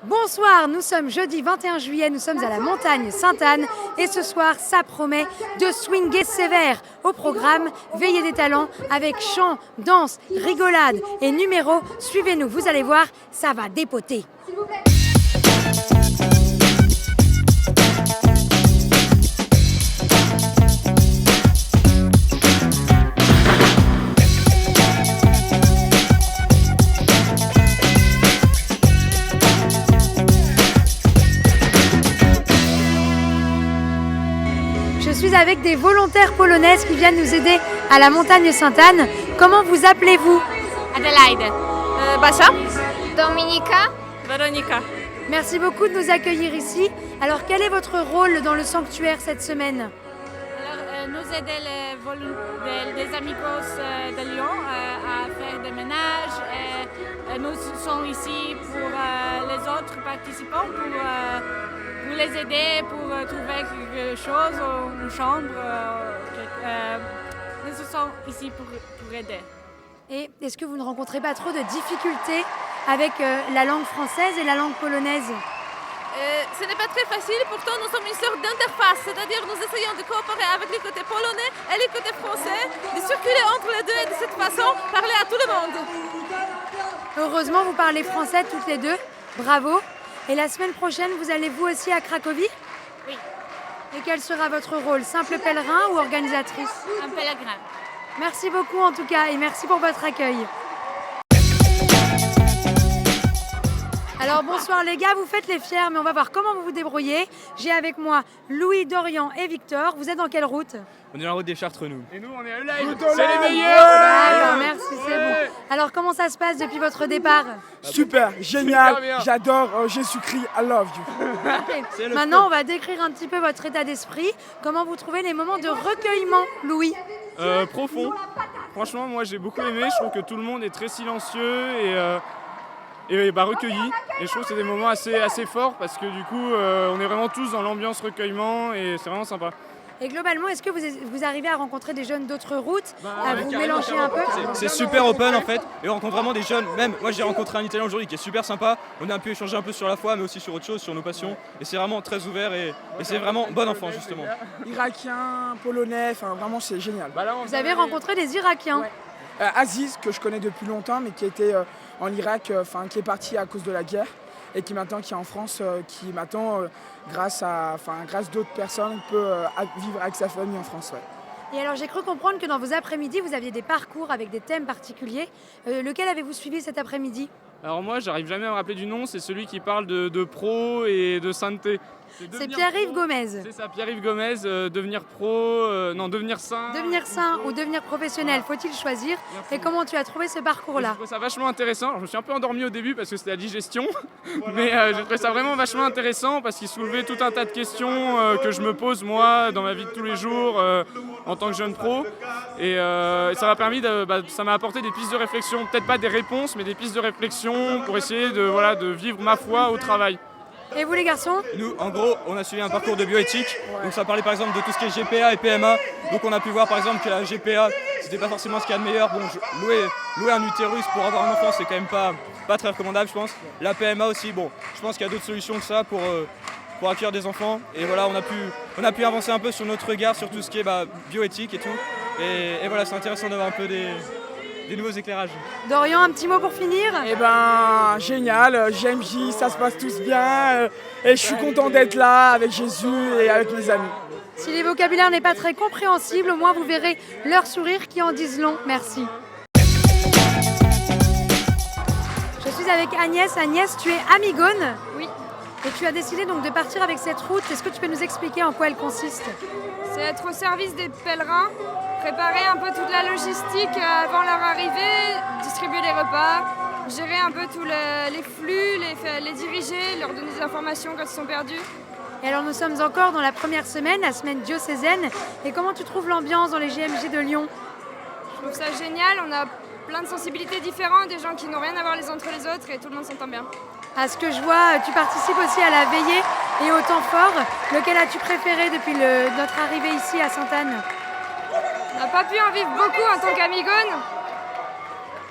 Bonsoir, nous sommes jeudi 21 juillet, nous sommes à la montagne Sainte-Anne et ce soir, ça promet de swinguer sévère. Au programme, veillée des talents avec chant, danse, rigolade et numéros. Suivez-nous, vous allez voir, ça va dépoter. S'il vous plaît. Je suis avec des volontaires polonaises qui viennent nous aider à la montagne Sainte-Anne. Comment vous appelez-vous? Adelaide. Basia. Dominika. Weronika. Merci beaucoup de nous accueillir ici. Alors, quel est votre rôle dans le sanctuaire cette semaine? Alors, nous aidons des amigos de Lyon à faire des ménages. Et nous sommes ici pour les autres participants, pour les aider, pour trouver quelque chose, une chambre. Nous sommes ici pour aider. Et est-ce que vous ne rencontrez pas trop de difficultés avec la langue française et la langue polonaise? Ce n'est pas très facile, pourtant nous sommes une sorte d'interface, c'est-à-dire nous essayons de coopérer avec les côtés polonais et les côtés français, de circuler entre les deux et de cette façon parler à tout le monde. Heureusement, vous parlez français toutes les deux, bravo. Et la semaine prochaine, vous allez vous aussi à Cracovie? Oui. Et quel sera votre rôle? Simple pèlerin ou organisatrice? Un pèlerin. Merci beaucoup en tout cas et merci pour votre accueil. Alors bonsoir les gars, vous faites les fiers mais on va voir comment vous vous débrouillez. J'ai avec moi Louis, Dorian et Victor. Vous êtes dans quelle route? On est dans la route des Chartres nous. Et nous on est live, c'est les meilleurs. D'accord, merci, c'est bon. Alors comment ça se passe depuis votre départ? Super, génial, Super bien. j'adore Jésus-Christ, I love you. Okay. Maintenant on va décrire un petit peu votre état d'esprit. Comment vous trouvez les moments de recueillement, Louis? Profond. Franchement, moi j'ai beaucoup aimé. Je trouve que tout le monde est très silencieux et recueilli. Et je trouve que c'est des moments assez forts parce que du coup, on est vraiment tous dans l'ambiance recueillement et c'est vraiment sympa. Et globalement, est-ce que vous arrivez à rencontrer des jeunes d'autres routes, à vous Carrément, mélanger un peu? C'est super open en fait. Et on rencontre vraiment des jeunes. Même moi j'ai rencontré un Italien aujourd'hui qui est super sympa. On a pu échanger un peu sur la foi mais aussi sur autre chose, sur nos passions. Et c'est vraiment très ouvert et c'est vraiment bon enfant justement. Irakien, polonais, enfin vraiment c'est génial. Vous avez rencontré des Irakiens? Aziz, que je connais depuis longtemps, mais qui était en Irak, qui est parti à cause de la guerre, et qui est en France, qui maintenant, grâce d'autres personnes, peut vivre avec sa famille en France. Ouais. Et alors j'ai cru comprendre que dans vos après-midi, vous aviez des parcours avec des thèmes particuliers. Lequel avez-vous suivi cet après-midi? Alors moi j'arrive jamais à me rappeler du nom, c'est celui qui parle de pro et de sainteté. C'est Pierre-Yves Gomez. C'est ça, Pierre-Yves Gomez, devenir saint. Devenir saint ou devenir professionnel, faut-il choisir? Merci. Et comment tu as trouvé ce parcours-là? J'ai trouvé ça vachement intéressant. Alors, je me suis un peu endormi au début parce que c'était la digestion, mais j'ai trouvé ça vraiment vachement intéressant parce qu'il soulevait tout un tas de questions que je me pose moi dans ma vie de tous les jours en tant que jeune pro. Et ça m'a permis ça m'a apporté des pistes de réflexion, peut-être pas des réponses, mais des pistes de réflexion pour essayer de vivre ma foi au travail. Et vous les garçons? Nous, en gros, on a suivi un parcours de bioéthique. Donc ça parlait par exemple de tout ce qui est GPA et PMA. Donc on a pu voir par exemple que la GPA, c'était pas forcément ce qu'il y a de meilleur. Bon, louer un utérus pour avoir un enfant, c'est quand même pas très recommandable, je pense. La PMA aussi, bon, je pense qu'il y a d'autres solutions que ça pour accueillir des enfants. Et voilà, on a pu avancer un peu sur notre regard sur tout ce qui est bioéthique et tout. Et voilà, c'est intéressant d'avoir un peu des nouveaux éclairages. Dorian, un petit mot pour finir? Eh ben, génial, JMJ, ça se passe tous bien, et je suis content d'être là avec Jésus et avec mes amis. Si les vocabulaires n'est pas très compréhensible, au moins vous verrez leurs sourires qui en disent long. Merci. Je suis avec Agnès. Agnès, tu es amigone? Oui. Et tu as décidé donc de partir avec cette route. Est-ce que tu peux nous expliquer en quoi elle consiste? C'est être au service des pèlerins, préparer un peu toute la logistique avant leur arrivée, distribuer les repas, gérer un peu tous les flux, les diriger, leur donner des informations quand ils sont perdus. Et alors nous sommes encore dans la première semaine, la semaine diocésaine. Et comment tu trouves l'ambiance dans les JMJ de Lyon? Je trouve ça génial, on a plein de sensibilités différentes, des gens qui n'ont rien à voir les uns entre les autres et tout le monde s'entend bien. À ce que je vois, tu participes aussi à la veillée et au temps fort. Lequel as-tu préféré depuis notre arrivée ici à Sainte-Anne? On n'a pas pu en vivre beaucoup en tant qu'amigone.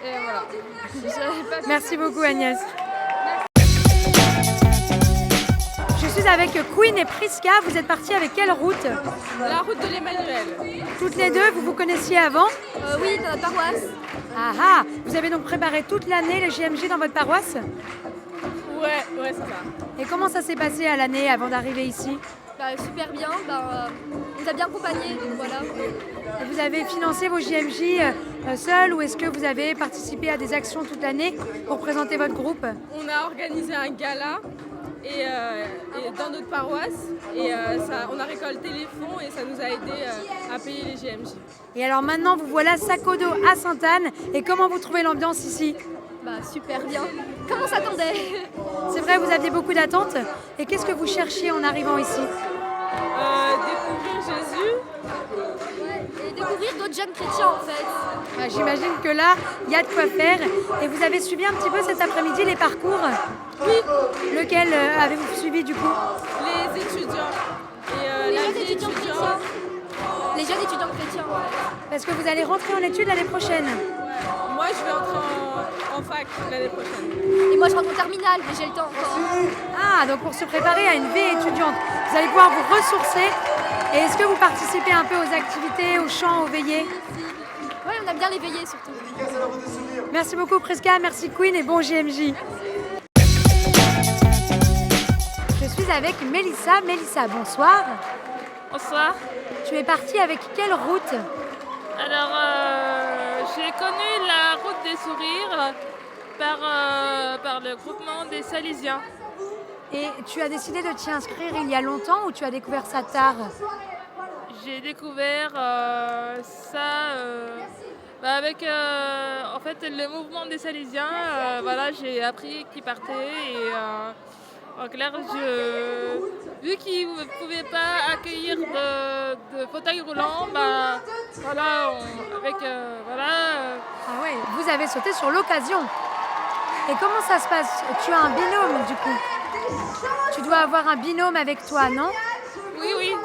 Et voilà. Merci beaucoup Agnès. Merci. suis avec Queen et Priska. Vous êtes partis avec quelle route? La route de l'Emmanuel. Toutes les deux, vous vous connaissiez avant? Oui, dans notre paroisse. Ah ah! Vous avez donc préparé toute l'année les JMJ dans votre paroisse? Ouais, c'est ça. Et comment ça s'est passé à l'année avant d'arriver ici? Super bien, on nous a bien accompagnés, donc voilà. Et vous avez financé vos JMJ seul ou est-ce que vous avez participé à des actions toute l'année pour présenter votre groupe? On a organisé un gala et dans notre paroisse et on a récolté les fonds et ça nous a aidé à payer les JMJ. Et alors maintenant vous voilà sac au dos à Sainte-Anne et comment vous trouvez l'ambiance ici? Super bien. Comme on s'attendait. C'est vrai, vous aviez beaucoup d'attentes. Et qu'est-ce que vous cherchiez en arrivant ici? Découvrir Jésus. Et découvrir d'autres jeunes chrétiens en fait. J'imagine que là, il y a de quoi faire. Et vous avez suivi un petit peu cet après-midi les parcours? Oui. Lequel avez-vous suivi du coup? Les étudiants. Et Les la jeunes vie étudiants étudiante. chrétiens. Les jeunes étudiants chrétiens. Parce que vous allez rentrer en études l'année prochaine. Moi, je vais entrer en fac l'année prochaine. Et moi je rentre en terminale, mais j'ai le temps encore. Ah, donc pour se préparer à une vie étudiante, vous allez pouvoir vous ressourcer. Et est-ce que vous participez un peu aux activités, aux chants, aux veillées? Oui, on aime bien les veillées surtout. Merci beaucoup Priska, merci Queen et bon JMJ. Je suis avec Mélissa. Mélissa, bonsoir. Bonsoir. Tu es partie avec quelle route? Alors, j'ai connu la route des sourires par le groupement des Salésiens. Et tu as décidé de t'y inscrire il y a longtemps ou tu as découvert ça tard? J'ai découvert ça avec en fait, le mouvement des Salésiens. J'ai appris qu'ils partaient et en clair, vu qu'ils ne pouvaient pas accueillir de fauteuil roulant, Ah ouais, vous avez sauté sur l'occasion. Et comment ça se passe? Tu as un binôme du coup? Tu dois avoir un binôme avec toi, non? Oui.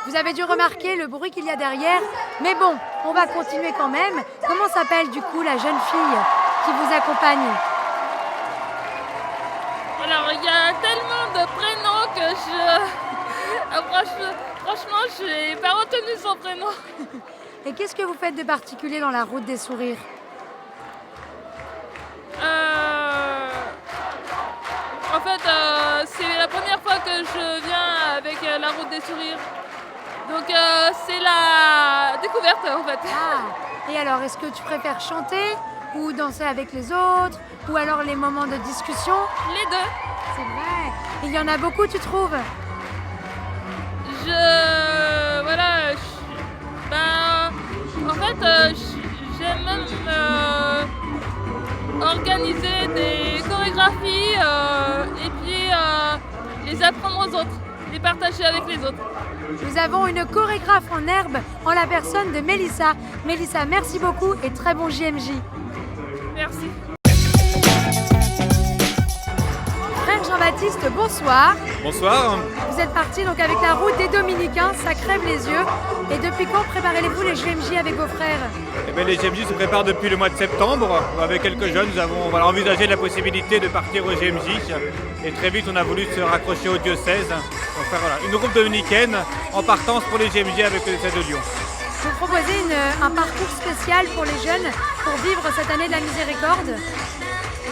Vous avez dû remarquer le bruit qu'il y a derrière. Mais bon, on va continuer quand même. Comment s'appelle du coup la jeune fille qui vous accompagne? Alors, il y a tellement de prénoms que franchement, je n'ai pas retenu son prénom. Et qu'est-ce que vous faites de particulier dans la route des sourires? En fait, c'est la première fois que je viens avec la route des sourires. Donc, c'est la découverte, en fait. Ah, et alors, est-ce que tu préfères chanter ou danser avec les autres ou alors les moments de discussion? Les deux. C'est vrai. Il y en a beaucoup, tu trouves? J'aime même organiser des chorégraphies et puis les apprendre aux autres, les partager avec les autres. Nous avons une chorégraphe en herbe en la personne de Mélissa. Mélissa, merci beaucoup et très bon JMJ. Merci. Frère Jean-Baptiste, bonsoir. Bonsoir. Vous êtes parti donc avec la route des Dominicains, ça crève les yeux. Et depuis quand préparez-vous les JMJ avec vos frères? Les JMJ se préparent depuis le mois de septembre. Avec quelques jeunes, nous avons envisagé la possibilité de partir au JMJ. Et très vite, on a voulu se raccrocher au diocèse pour faire une groupe dominicaine en partance pour les JMJ avec le diocèse de Lyon. Vous proposez un parcours spécial pour les jeunes pour vivre cette année de la miséricorde?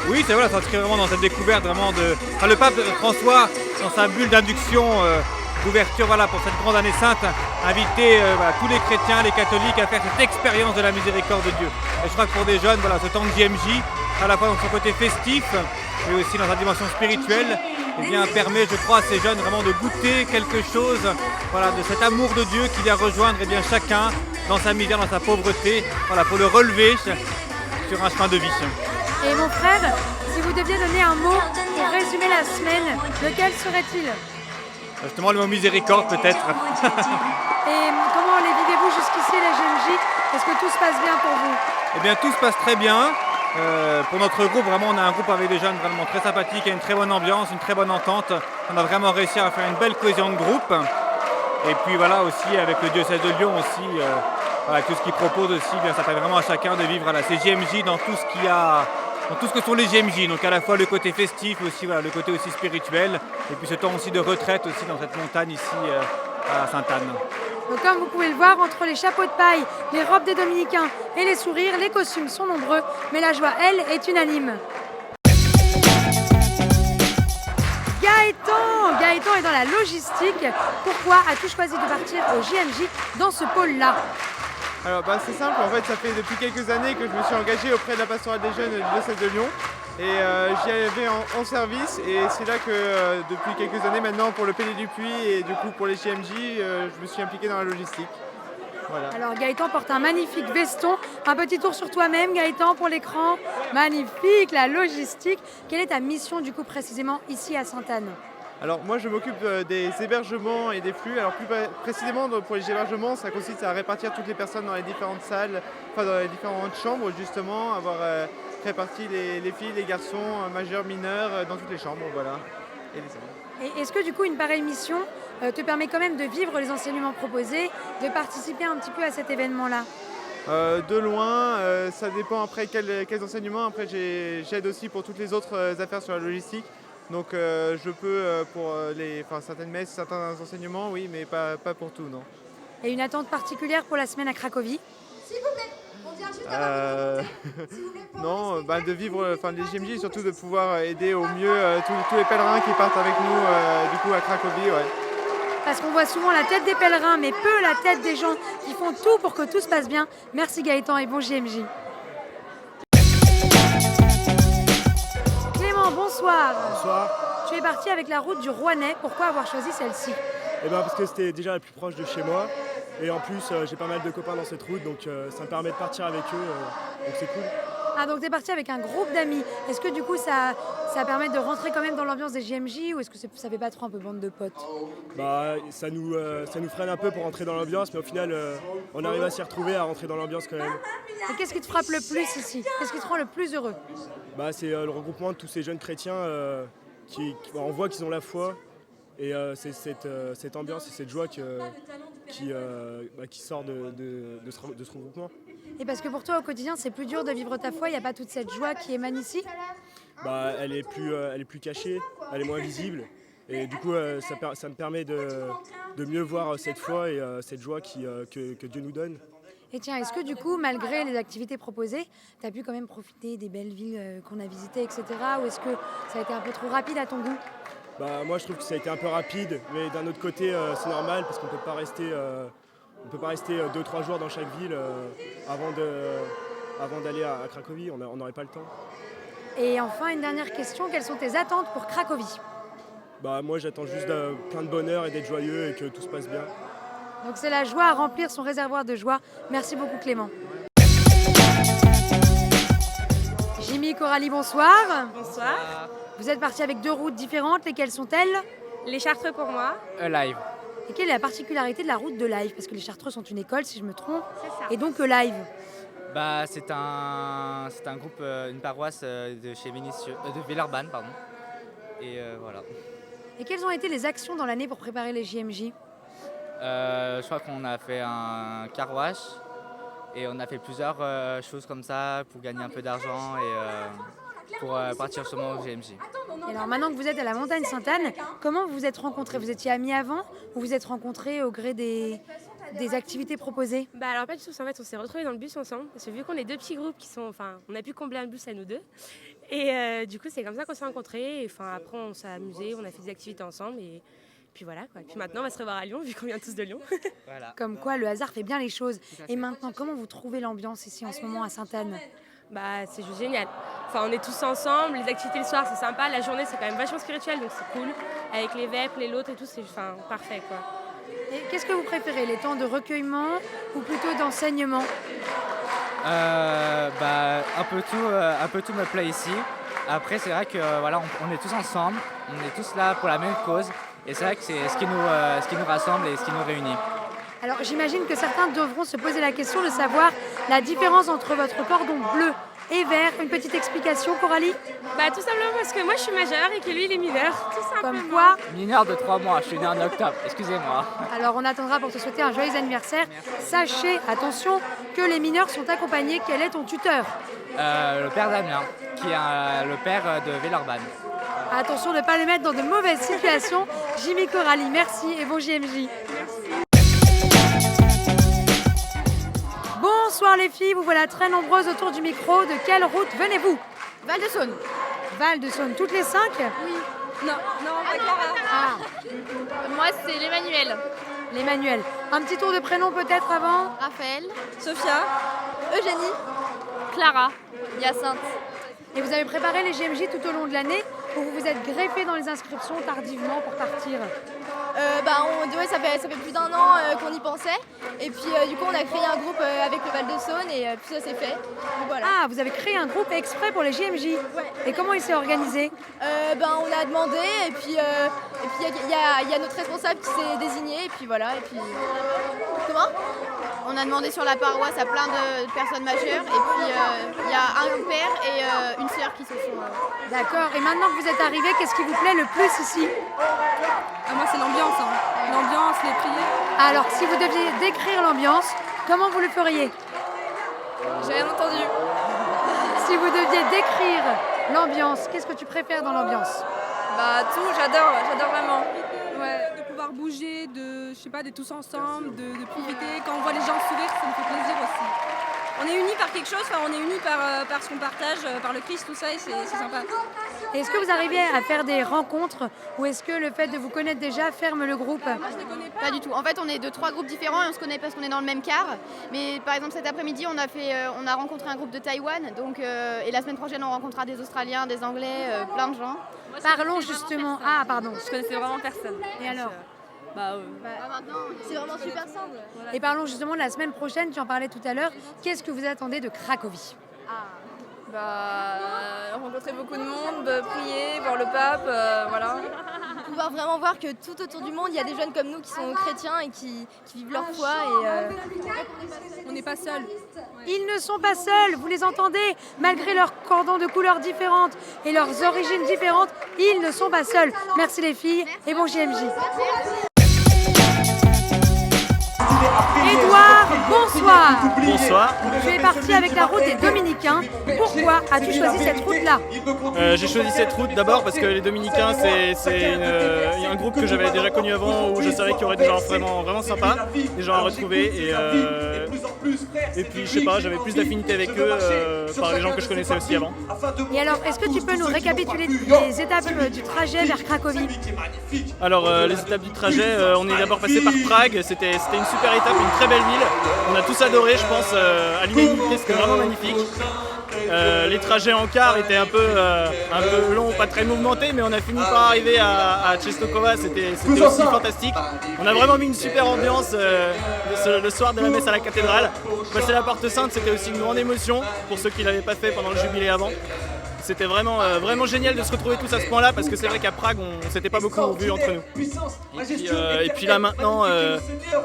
Oui, ça s'inscrit vraiment dans cette découverte le pape François, dans sa bulle d'induction, d'ouverture pour cette grande année sainte, inviter tous les chrétiens, les catholiques à faire cette expérience de la miséricorde de Dieu. Et je crois que pour des jeunes, ce temps de JMJ, à la fois dans son côté festif, mais aussi dans sa dimension spirituelle, permet, je crois, à ces jeunes vraiment de goûter quelque chose de cet amour de Dieu qui vient rejoindre chacun dans sa misère, dans sa pauvreté, pour le relever sur un chemin de vie. Et mon frère, si vous deviez donner un mot pour résumer la semaine, lequel serait-il? Justement le mot miséricorde peut-être. Et comment les vivez-vous jusqu'ici les JMJ? Est-ce que tout se passe bien pour vous? Eh bien tout se passe très bien. Pour notre groupe, vraiment on a un groupe avec des jeunes vraiment très sympathiques, et une très bonne ambiance, une très bonne entente. On a vraiment réussi à faire une belle cohésion de groupe. Et puis aussi avec le diocèse de Lyon aussi, tout ce qu'il propose aussi, ça permet vraiment à chacun de vivre ces JMJ dans tout ce qu'il y a dans tout ce que sont les JMJ, donc à la fois le côté festif, aussi voilà, le côté aussi spirituel, et puis ce temps aussi de retraite aussi dans cette montagne ici à Sainte-Anne. Donc comme vous pouvez le voir, entre les chapeaux de paille, les robes des dominicains et les sourires, les costumes sont nombreux, mais la joie, elle, est unanime. Gaëtan est dans la logistique. Pourquoi as-tu choisi de partir au JMJ dans ce pôle-là? Alors c'est simple, en fait ça fait depuis quelques années que je me suis engagé auprès de la pastorale des jeunes du diocèse de Lyon et j'y avais en service et c'est là que depuis quelques années maintenant pour le PD du Puy et du coup pour les JMJ je me suis impliqué dans la logistique. Voilà. Alors Gaëtan porte un magnifique veston, un petit tour sur toi-même Gaëtan pour l'écran, magnifique, la logistique. Quelle est ta mission du coup précisément ici à Sainte-Anne? Alors moi je m'occupe des hébergements et des flux. Alors plus précisément pour les hébergements, ça consiste à répartir toutes les personnes dans les différentes salles, enfin dans les différentes chambres justement, avoir réparti les filles, les garçons, majeurs, mineurs dans toutes les chambres, voilà. Et les salles. Et est-ce que du coup une pareille mission te permet quand même de vivre les enseignements proposés, de participer un petit peu à cet événement-là? De loin, ça dépend après quels enseignements. Après j'aide aussi pour toutes les autres affaires sur la logistique. Donc je peux pour certaines messes, certains enseignements, oui, mais pas pour tout, non. Et une attente particulière pour la semaine à Cracovie? S'il vous plaît, on vient juste d'avoir Non, de vivre les JMJ et surtout de pouvoir aider au mieux tous les pèlerins qui partent avec nous du coup à Cracovie. Ouais. Parce qu'on voit souvent la tête des pèlerins, mais peu la tête des gens qui font tout pour que tout se passe bien. Merci Gaëtan et bon JMJ. Clément, bonsoir. Bonsoir. Tu es parti avec la route du Rouennais. Pourquoi avoir choisi celle-ci? Parce que c'était déjà la plus proche de chez moi. Et en plus, j'ai pas mal de copains dans cette route, donc ça me permet de partir avec eux. Donc c'est cool. Ah, donc tu es parti avec un groupe d'amis. Est-ce que du coup ça permet de rentrer quand même dans l'ambiance des JMJ ou est-ce que ça fait pas trop un peu bande de potes? Ça nous freine un peu pour rentrer dans l'ambiance, mais au final, on arrive à s'y retrouver, à rentrer dans l'ambiance quand même. Et qu'est-ce qui te frappe le plus ici? Qu'est-ce qui te rend le plus heureux? C'est le regroupement de tous ces jeunes chrétiens on voit qu'ils ont la foi. Et c'est cette ambiance et cette joie qui sort de ce regroupement. Et parce que pour toi au quotidien c'est plus dur de vivre ta foi, il n'y a pas toute cette joie qui émane ici? Elle est plus cachée, elle est moins visible. Et du coup ça me permet de mieux voir cette foi et cette joie que Dieu nous donne. Et tiens, est-ce que du coup, malgré les activités proposées, tu as pu quand même profiter des belles villes qu'on a visitées, etc. Ou est-ce que ça a été un peu trop rapide à ton goût? Moi je trouve que ça a été un peu rapide, mais d'un autre côté c'est normal parce qu'on peut pas rester 2-3 jours dans chaque ville avant d'aller à Cracovie, on n'aurait pas le temps. Et enfin une dernière question, quelles sont tes attentes pour Cracovie? Moi j'attends juste plein de bonheur et d'être joyeux et que tout se passe bien. Donc c'est la joie à remplir son réservoir de joie. Merci beaucoup Clément. Jimmy, Coralie, bonsoir. Bonsoir. Vous êtes partis avec 2 routes différentes, lesquelles sont-elles? Les Chartreux pour moi. Live. Et quelle est la particularité de la route de Live? Parce que les Chartreux sont une école, si je me trompe. C'est ça. Et donc Live? C'est un groupe, une paroisse de chez de Villeurbanne, pardon. Et voilà. Et quelles ont été les actions dans l'année pour préparer les JMJ? Je crois qu'on a fait un car wash et on a fait plusieurs choses comme ça pour gagner un peu d'argent et pour partir justement au JMJ. Et alors maintenant que vous êtes à la montagne Sainte-Anne, comment vous vous êtes rencontrés? Vous étiez amis avant ou vous êtes rencontrés au gré des activités proposées? Alors pas du tout, en fait on s'est retrouvés dans le bus ensemble parce que vu qu'on est 2 petits groupes on a pu combler un bus à nous 2 et du coup c'est comme ça qu'on s'est rencontrés et après on s'est amusés, on a fait des activités ensemble et puis voilà quoi. Puis maintenant on va se revoir à Lyon vu qu'on vient tous de Lyon. Voilà. Comme quoi le hasard fait bien les choses. Et maintenant comment vous trouvez l'ambiance ici en ce moment à Sainte-Anne? C'est juste génial. On est tous ensemble, les activités le soir c'est sympa, la journée c'est quand même vachement spirituel donc c'est cool. Avec les vêpres, les lots et tout, c'est parfait quoi. Et qu'est-ce que vous préférez, les temps de recueillement ou plutôt d'enseignement? Un peu tout me plaît ici. Après c'est vrai que on est tous ensemble, on est tous là pour la même cause et c'est vrai que c'est ce qui nous rassemble et ce qui nous réunit. Alors j'imagine que certains devront se poser la question de savoir la différence entre votre cordon bleu et vert. Une petite explication, Coralie? Bah tout simplement parce que moi je suis majeure et que lui il est mineur, tout simplement. Comme quoi? Mineur de 3 mois, je suis né en octobre, excusez-moi. Alors on attendra pour te souhaiter un joyeux anniversaire. Sachez, attention, que les mineurs sont accompagnés. Quel est ton tuteur? Le père Damien, qui est le père de Villeurbanne. Attention de ne pas les mettre dans de mauvaises situations. Jimmy, Coralie, merci et bon JMJ. Bonsoir les filles, vous voilà très nombreuses autour du micro. De quelle route venez-vous? Val-de-Saône. Val-de-Saône, toutes les 5? Oui. Non, pas Clara. Ah, Moi, c'est l'Emmanuel. l'Emmanuel. Un petit tour de prénom peut-être avant? Raphaël. Sophia. Eugénie. Clara. Hyacinthe. Et vous avez préparé les JMJ tout au long de l'année ou vous vous êtes greffé dans les inscriptions tardivement pour partir? Ça fait plus d'un an qu'on y pensait. Et puis du coup on a créé un groupe avec le Val-de-Saône et puis ça s'est fait. Donc, voilà. Ah, vous avez créé un groupe exprès pour les JMJ? Ouais. Et comment il s'est organisé? On a demandé et puis il y a notre responsable qui s'est désigné et puis voilà. Et puis... Comment? On a demandé sur la paroisse à plein de personnes majeures et puis il y a un père et une sœur qui se sont... D'accord. Et maintenant que vous êtes arrivés, qu'est-ce qui vous plaît le plus ici? Moi, c'est l'ambiance. L'ambiance, les prières. Alors, si vous deviez décrire l'ambiance, comment vous le feriez? J'ai rien entendu. Si vous deviez décrire l'ambiance, qu'est-ce que tu préfères dans l'ambiance? Tout, j'adore vraiment. Ouais, de pouvoir bouger, d'être tous ensemble, de profiter. Quand on voit les gens sourire, ça me fait plaisir aussi. On est unis par quelque chose, on est unis par ce qu'on partage, par le Christ, tout ça, et c'est sympa. Et est-ce que vous arrivez à faire des rencontres ou est-ce que le fait de vous connaître déjà ferme le groupe? Pas du tout. En fait, on est de 3 groupes différents et on se connaît parce qu'on est dans le même quart. Mais par exemple, cet après-midi, on a rencontré un groupe de Taïwan. Et la semaine prochaine, on rencontrera des Australiens, des Anglais, plein de gens. Parlons justement... Ah, pardon. Je connaissais vraiment personne. Et alors? Maintenant, c'est vraiment super simple. Et parlons justement de la semaine prochaine, tu en parlais tout à l'heure. Qu'est-ce que vous attendez de Cracovie? Rencontrer beaucoup de monde, prier, voir le pape, voilà. Pouvoir vraiment voir que tout autour du monde, il y a des jeunes comme nous qui sont chrétiens et qui vivent leur foi. On n'est pas seuls. Ils ne sont pas seuls, vous les entendez? Malgré leurs cordons de couleurs différentes et leurs origines différentes, ils ne sont pas seuls. Merci les filles et bon JMJ. Édouard, bonsoir. Bonsoir. Tu es parti avec la route des Dominicains. Pourquoi as-tu choisi cette route-là? J'ai choisi cette route d'abord parce que les Dominicains, c'est un groupe que j'avais déjà connu avant où je savais qu'il y aurait des gens vraiment sympas, des gens à retrouver. Et puis, je sais pas, j'avais plus d'affinité avec eux par les gens que je connaissais aussi avant. Et alors, est-ce que tu peux nous récapituler les étapes du trajet vers Cracovie? Alors, les étapes du trajet, on est d'abord passé par Prague. C'était une super étape, une très belle ville. On a tous adoré, je pense, à l'unanimité, c'était vraiment magnifique. Les trajets en car étaient un peu longs, pas très mouvementés, mais on a fini par arriver à Czestochowa, c'était aussi fantastique. On a vraiment mis une super ambiance le soir de la messe à la cathédrale. Passer la Porte Sainte, c'était aussi une grande émotion pour ceux qui ne l'avaient pas fait pendant le jubilé avant. C'était vraiment génial de se retrouver tous à ce point-là parce que c'est vrai qu'à Prague, on s'était pas beaucoup vu entre nous. Et puis là maintenant,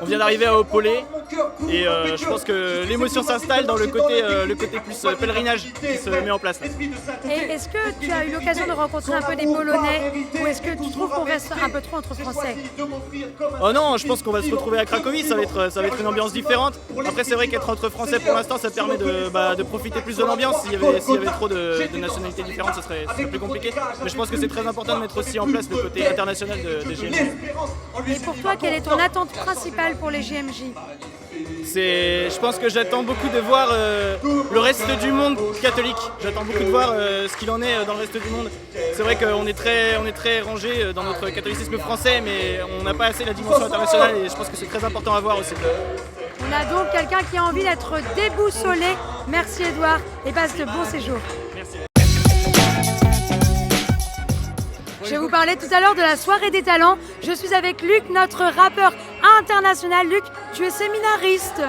on vient d'arriver à Opolé et je pense que l'émotion s'installe dans le côté plus pèlerinage qui se met en place. Et est-ce que tu as eu l'occasion de rencontrer un peu des Polonais ou est-ce que tu trouves qu'on reste un peu trop entre Français? Oh non, je pense qu'on va se retrouver à Cracovie, ça va être une ambiance différente. Après c'est vrai qu'être entre Français pour l'instant ça permet de profiter plus de l'ambiance. S'il y avait trop de nationalités différentes, ce serait plus compliqué. Mais je pense que c'est très important de mettre aussi en place le côté international des JMJ. Et pour toi, quelle est ton attente principale pour les JMJ? Je pense que j'attends beaucoup de voir le reste du monde catholique. J'attends beaucoup de voir ce qu'il en est dans le reste du monde. C'est vrai qu'on est très rangé dans notre catholicisme français, mais on n'a pas assez la dimension internationale et je pense que c'est très important à voir aussi. On a donc quelqu'un qui a envie d'être déboussolé. Merci Édouard et passe de bons séjours. Merci. Je vous parlais tout à l'heure de la soirée des talents. Je suis avec Luc, notre rappeur international. Luc, tu es séminariste.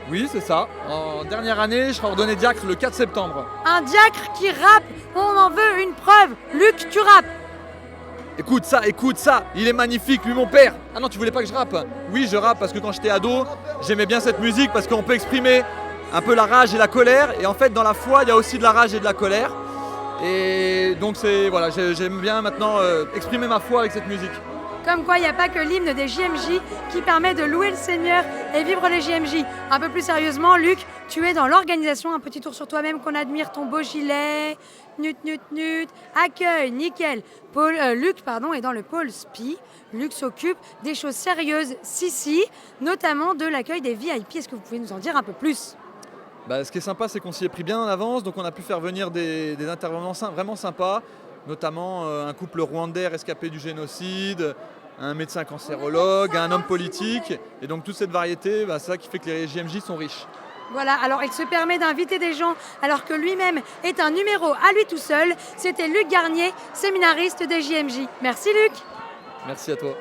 Oui, c'est ça. En dernière année, je serai ordonné diacre le 4 septembre. Un diacre qui rappe, on en veut une preuve. Luc, tu rappes. Écoute ça, il est magnifique, lui mon père. Ah non, tu voulais pas que je rappe? Oui, je rappe parce que quand j'étais ado, j'aimais bien cette musique parce qu'on peut exprimer un peu la rage et la colère. Et en fait, dans la foi, il y a aussi de la rage et de la colère. Et donc, voilà, j'aime bien maintenant exprimer ma foi avec cette musique. Comme quoi, il n'y a pas que l'hymne des JMJ qui permet de louer le Seigneur et vivre les JMJ. Un peu plus sérieusement, Luc, tu es dans l'organisation. Un petit tour sur toi-même, qu'on admire ton beau gilet. Nut, nut, nut. Accueil, nickel. Luc est dans le pôle SPI. Luc s'occupe des choses sérieuses, si, notamment de l'accueil des VIP. Est-ce que vous pouvez nous en dire un peu plus ? Ce qui est sympa, c'est qu'on s'y est pris bien en avance. Donc on a pu faire venir des intervenants vraiment sympas. Notamment un couple rwandais rescapé du génocide, un médecin cancérologue, un homme politique. Et donc toute cette variété, c'est ça qui fait que les JMJ sont riches. Voilà, alors il se permet d'inviter des gens alors que lui-même est un numéro à lui tout seul. C'était Luc Garnier, séminariste des JMJ. Merci Luc. Merci à toi.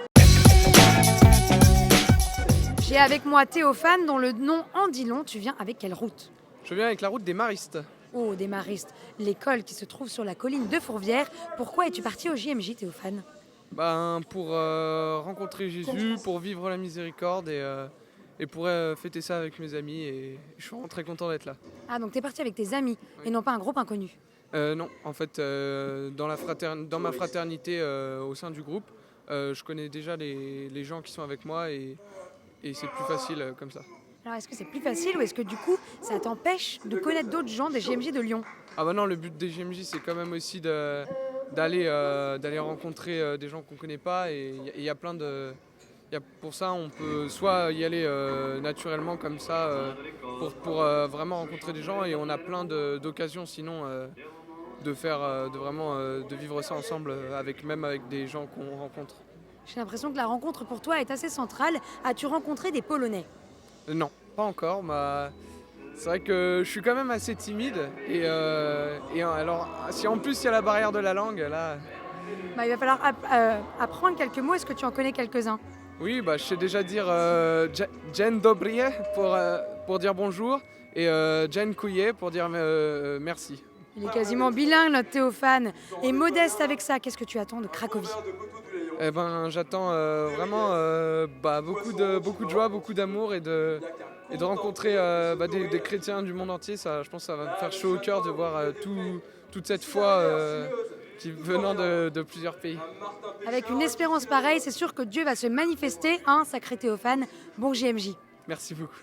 J'ai avec moi Théophane dont le nom en dit long. Tu viens avec quelle route ? Je viens avec la route des Maristes. Oh, des Maristes, l'école qui se trouve sur la colline de Fourvière. Pourquoi es-tu parti au JMJ, Théophane ? Pour rencontrer Jésus, pour vivre la miséricorde et pour fêter ça avec mes amis. Et je suis vraiment très content d'être là. Ah, donc t'es parti avec tes amis et non pas un groupe inconnu ? Non, en fait, dans ma fraternité au sein du groupe, je connais déjà les gens qui sont avec moi et c'est plus facile comme ça. Alors, est-ce que c'est plus facile ou est-ce que du coup, ça t'empêche de connaître d'autres gens des JMJ de Lyon ? Ah bah non, le but des JMJ, c'est quand même aussi d'aller rencontrer des gens qu'on ne connaît pas. Et il y a plein de... pour ça, on peut soit y aller naturellement comme ça pour vraiment rencontrer des gens. Et on a plein d'occasions sinon de vivre ça ensemble, même avec des gens qu'on rencontre. J'ai l'impression que la rencontre pour toi est assez centrale. As-tu rencontré des Polonais ? Non, pas encore. C'est vrai que je suis quand même assez timide. Et alors, si en plus il y a la barrière de la langue, là... il va falloir apprendre quelques mots. Est-ce que tu en connais quelques-uns ? Oui, je sais déjà dire Dzień dobry pour dire bonjour et Dziękuję pour dire merci. Il est quasiment bilingue, notre Théophane. Et modeste avec ça, qu'est-ce que tu attends de Cracovie ? J'attends vraiment beaucoup de joie, beaucoup d'amour et de rencontrer des chrétiens du monde entier. Ça, je pense que ça va me faire chaud au cœur de voir toute cette foi venant de plusieurs pays. Avec une espérance pareille, c'est sûr que Dieu va se manifester, sacré Théophane. Bon JMJ. Merci beaucoup.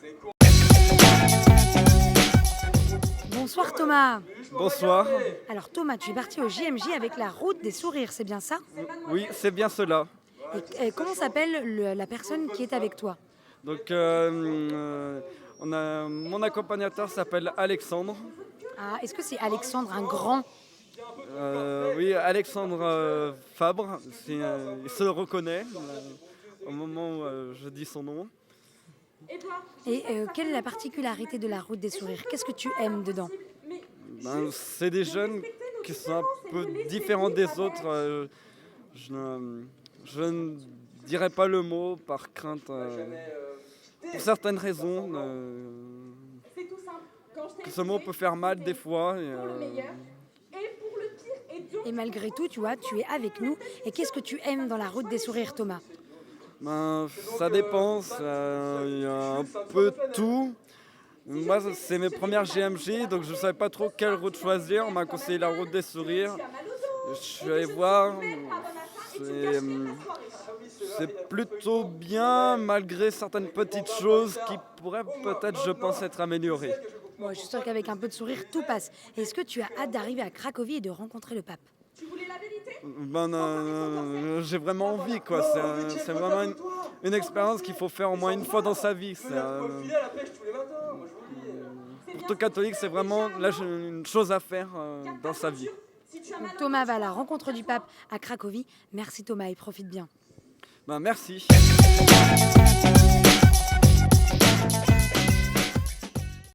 Bonsoir Thomas. Bonsoir. Alors Thomas, tu es parti au JMJ avec la route des sourires, c'est bien ça ? Oui, c'est bien cela. Et comment s'appelle la personne qui est avec toi ? Donc, mon accompagnateur s'appelle Alexandre. Ah, est-ce que c'est Alexandre, un grand ? Oui, Alexandre Fabre. Il se reconnaît au moment où je dis son nom. Et quelle est la particularité de la route des sourires ? Qu'est-ce que tu aimes dedans ? C'est des jeunes qui sont un peu différents des autres. Je ne dirais pas le mot par crainte, pour certaines raisons. Que ce mot peut faire mal des fois. Et malgré tout, tu vois, tu es avec nous. Et qu'est-ce que tu aimes dans la route des sourires, Thomas ? Ça dépend, il y a un peu tout. Moi, c'est mes premières JMJ, donc je ne savais pas trop quelle route choisir. On m'a conseillé la route des sourires. Je suis allé voir. C'est plutôt bien, malgré certaines petites choses qui pourraient peut-être, je pense, être améliorées. Bon, je suis sûre qu'avec un peu de sourire, tout passe. Est-ce que tu as hâte d'arriver à Cracovie et de rencontrer le pape ? Tu voulais la vérité ? J'ai vraiment envie, quoi. C'est vraiment une expérience qu'il faut faire au moins une fois dans sa vie. Pour tout catholique, c'est vraiment une chose à faire dans sa vie. Donc, Thomas va à la rencontre du pape à Cracovie. Merci Thomas et profite bien. Merci.